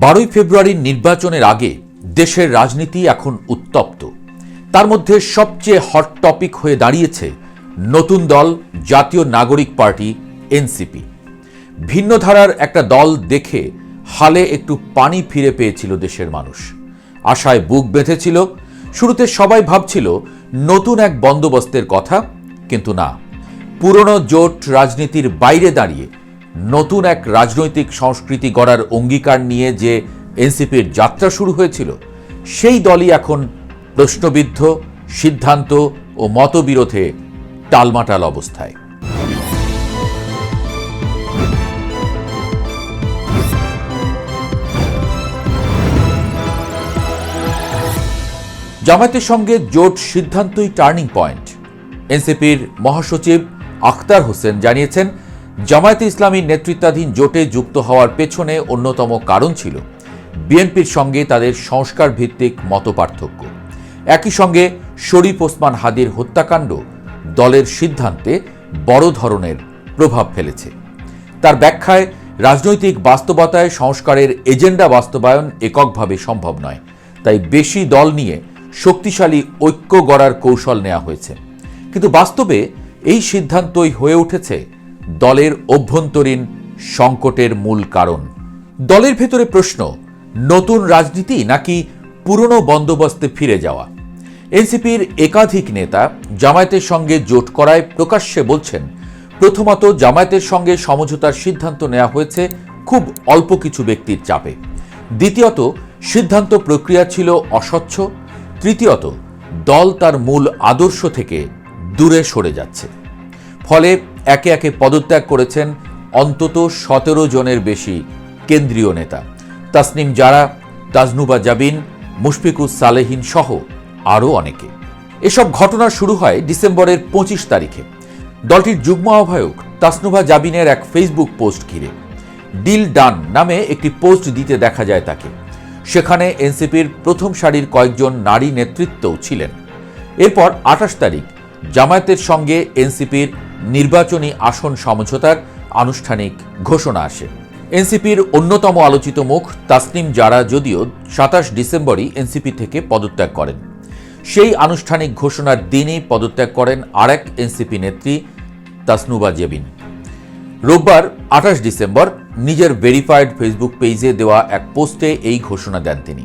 12 ফেব্রুয়ারির নির্বাচনের আগে দেশের রাজনীতি এখন উত্তপ্ত। তার মধ্যে সবচেয়ে হট টপিক হয়ে দাঁড়িয়েছে নতুন দল জাতীয় নাগরিক পার্টি এনসিপি। ভিন্ন ধারার একটা দল দেখে হালে একটু পানি ফিরে পেয়েছিল দেশের মানুষ। আশায় বুক বেঁধেছিল। শুরুতে সবাই ভাবছিল নতুন এক বন্দোবস্তের কথা, কিন্তু না, পুরনো জোট রাজনীতির বাইরে দাঁড়িয়ে নতুন এক রাজনৈতিক সংস্কৃতি গড়ার অঙ্গীকার নিয়ে যে এনসিপির যাত্রা শুরু হয়েছিল, সেই দলই এখন প্রশ্নবিদ্ধ, সিদ্ধান্ত ও মতবিরোধে টালমাটাল অবস্থায়। জামায়াতের সঙ্গে জোট সিদ্ধান্তই টার্নিং পয়েন্ট। এনসিপির মহাসচিব আখতার হোসেন জানিয়েছেন, জামায়াতে ইসলামীর নেতৃত্বাধীন জোটে যুক্ত হওয়ার পেছনে অন্যতম কারণ ছিল বিএনপির সঙ্গে তাদের সংস্কার ভিত্তিক মতপার্থক্য। একই সঙ্গে শরীফ ওসমান হাদির হত্যাকাণ্ড দলের সিদ্ধান্তে বড় ধরনের প্রভাব ফেলেছে। তার ব্যাখ্যায়, রাজনৈতিক বাস্তবতায় সংস্কারের এজেন্ডা বাস্তবায়ন এককভাবে সম্ভব নয়, তাই বেশি দল নিয়ে শক্তিশালী ঐক্য গড়ার কৌশল নেওয়া হয়েছে। কিন্তু বাস্তবে এই সিদ্ধান্তই হয়ে উঠেছে দলের অভ্যন্তরীণ সংকটের মূল কারণ। দলের ভেতরে প্রশ্ন, নতুন রাজনীতি নাকি পুরনো বন্দোবস্তে ফিরে যাওয়া? এনসিপির একাধিক নেতা জামায়াতের সঙ্গে জোট করায় প্রকাশ্যে বলছেন, প্রথমত জামায়াতের সঙ্গে সমঝোতার সিদ্ধান্ত নেওয়া হয়েছে খুব অল্প কিছু ব্যক্তির চাপে। দ্বিতীয়ত, সিদ্ধান্ত প্রক্রিয়া ছিল অস্বচ্ছ। তৃতীয়ত, দল তার মূল আদর্শ থেকে দূরে সরে যাচ্ছে। ফলে একে একে পদত্যাগ করেছেন অন্তত 17 জনের বেশি কেন্দ্রীয় নেতা। তাসনিম জারা, তাজনুবা জাবিন, মুশফিকুস সালেহীন সহ আরও অনেকে। এসব ঘটনা শুরু হয় ডিসেম্বরের 25 তারিখে দলটির যুগ্ম আহ্বায়ক তাসনুবা জাবিনের এক ফেসবুক পোস্ট ঘিরে। ডিল ডান নামে একটি পোস্ট দিতে দেখা যায় তাকে। সেখানে এনসিপির প্রথম সারির কয়েকজন নারী নেতৃত্বও ছিলেন। এরপর 28 তারিখ জামায়াতের সঙ্গে এনসিপির নির্বাচনী আসন সমঝোতার আনুষ্ঠানিক ঘোষণা আসে। এনসিপির অন্যতম আলোচিত মুখ তাসনিম জারা যদিও 27 ডিসেম্বরই এনসিপি থেকে পদত্যাগ করেন। সেই আনুষ্ঠানিক ঘোষণার দিনই পদত্যাগ করেন আরেক এনসিপি নেত্রী তাসনুবা জাবিন। রোববার 28 ডিসেম্বর নিজের ভেরিফাইড ফেসবুক পেজে দেওয়া এক পোস্টে এই ঘোষণা দেন তিনি।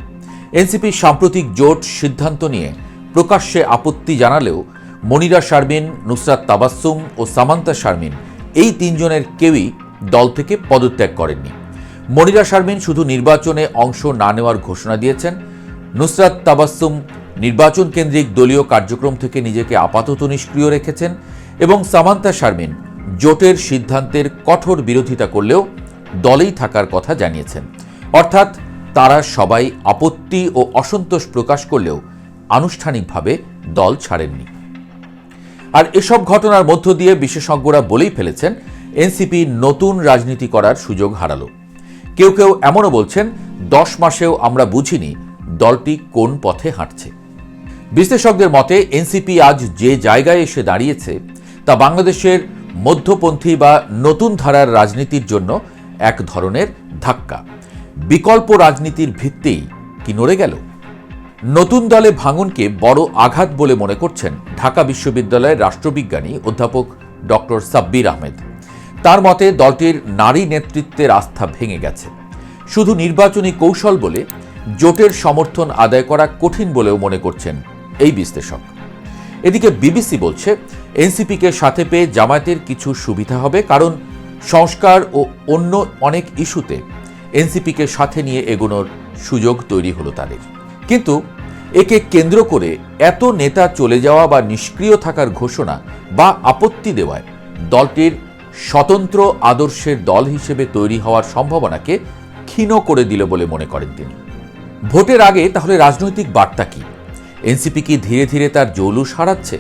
এনসিপির সাম্প্রতিক জোট সিদ্ধান্ত নিয়ে প্রকাশ্যে আপত্তি জানালেও মনিরা শারমিন, নুসরাত তাবাসসুম ও সামান্তা শারমিন এই তিনজনের কেউই দল থেকে পদত্যাগ করেননি। মনিরা শারমিন শুধু নির্বাচনে অংশ না নেওয়ার ঘোষণা দিয়েছেন। নুসরাত তাবাসসুম নির্বাচন কেন্দ্রিক দলীয় কার্যক্রম থেকে নিজেকে আপাতত নিষ্ক্রিয় রেখেছেন এবং সামান্তা শারমিন জোটের সিদ্ধান্তের কঠোর বিরোধিতা করলেও দলেই থাকার কথা জানিয়েছেন। অর্থাৎ তারা সবাই আপত্তি ও অসন্তোষ প্রকাশ করলেও আনুষ্ঠানিকভাবে দল ছাড়েননি। আর এসব ঘটনার মধ্য দিয়ে বিশেষজ্ঞরা বলেই ফেলেছেন, এনসিপি নতুন রাজনীতি করার সুযোগ হারালো। কেউ কেউ এমনও বলছেন, 10 মাসেও আমরা বুঝিনি দলটি কোন পথে হাঁটছে। বিশ্লেষকদের মতে এনসিপি আজ যে জায়গায় এসে দাঁড়িয়েছে তা বাংলাদেশের মধ্যপন্থী বা নতুন ধারার রাজনীতির জন্য এক ধরনের ধাক্কা। বিকল্প রাজনীতির ভিত্তি কি নড়ে গেল? নতুন দলে ভাঙনকে বড় আঘাত বলে মনে করছেন ঢাকা বিশ্ববিদ্যালয়ের রাষ্ট্রবিজ্ঞানী অধ্যাপক ডক্টর সাব্বির আহমেদ। তার মতে দলটির নারী নেতৃত্বের আস্থা ভেঙে গেছে। শুধু নির্বাচনী কৌশল বলে জোটের সমর্থন আদায় করা কঠিন বলেও মনে করছেন এই বিশ্লেষক। এদিকে বিবিসি বলছে, এনসিপিকে সাথে পেয়ে জামায়াতের কিছু সুবিধা হবে, কারণ সংস্কার ও অন্য অনেক ইস্যুতে এনসিপিকে সাথে নিয়ে এগোনোর সুযোগ তৈরি হলো তাদের। কিন্তু একে কেন্দ্র করে এত নেতা চলে যাওয়া বা নিষ্ক্রিয় থাকার ঘোষণা বা আপত্তি দেওয়ায় দলটির স্বতন্ত্র আদর্শের দল হিসেবে তৈরি হওয়ার সম্ভাবনাকে ক্ষীণ করে দিল বলে মনে করেন তিনি। ভোটের আগে তাহলে রাজনৈতিক বার্তা কি? এনসিপি কি ধীরে ধীরে তার জৌলুস হারাচ্ছে?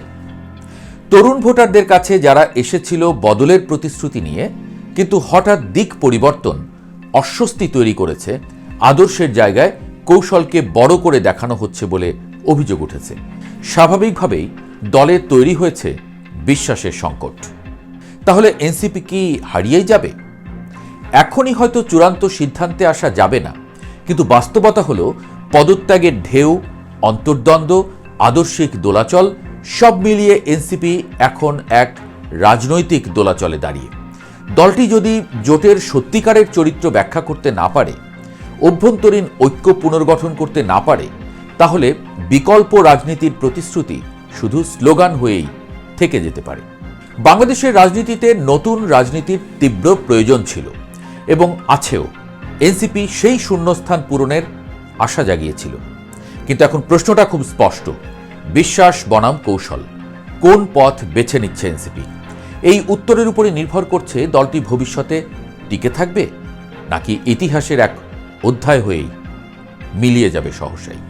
তরুণ ভোটারদের কাছে যারা এসেছিল বদলের প্রতিশ্রুতি নিয়ে, কিন্তু হঠাৎ দিক পরিবর্তন অস্বস্তি তৈরি করেছে, আদর্শের জায়গায় কৌশলকে বড় করে দেখানো হচ্ছে বলে অভিযোগ উঠেছে। স্বাভাবিকভাবেই দলে তৈরি হয়েছে বিশ্বাসের সংকট। তাহলে এনসিপি কি হারিয়েই যাবে? এখনই হয়তো চূড়ান্ত সিদ্ধান্তে আসা যাবে না, কিন্তু বাস্তবতা হলো পদত্যাগের ঢেউ, অন্তর্দ্বন্দ্ব, আদর্শিক দোলাচল সব মিলিয়ে এনসিপি এখন এক রাজনৈতিক দোলাচলে দাঁড়িয়ে। দলটি যদি জোটের সত্যিকারের চরিত্র ব্যাখ্যা করতে না পারে, অভ্যন্তরীণ ঐক্য পুনর্গঠন করতে না পারে, তাহলে বিকল্প রাজনীতির প্রতিশ্রুতি শুধু স্লোগান হয়েই থেকে যেতে পারে। বাংলাদেশের রাজনীতিতে নতুন রাজনীতির তীব্র প্রয়োজন ছিল এবং আছেও। এনসিপি সেই শূন্যস্থান পূরণের আশা জাগিয়েছিল। কিন্তু এখন প্রশ্নটা খুব স্পষ্ট, বিশ্বাস বনাম কৌশল, কোন পথ বেছে নিচ্ছে এনসিপি? এই উত্তরের উপরে নির্ভর করছে দলটি ভবিষ্যতে টিকে থাকবে নাকি ইতিহাসের এক অধ্যায় হয়েই মিলিয়ে যাবে সহসাই।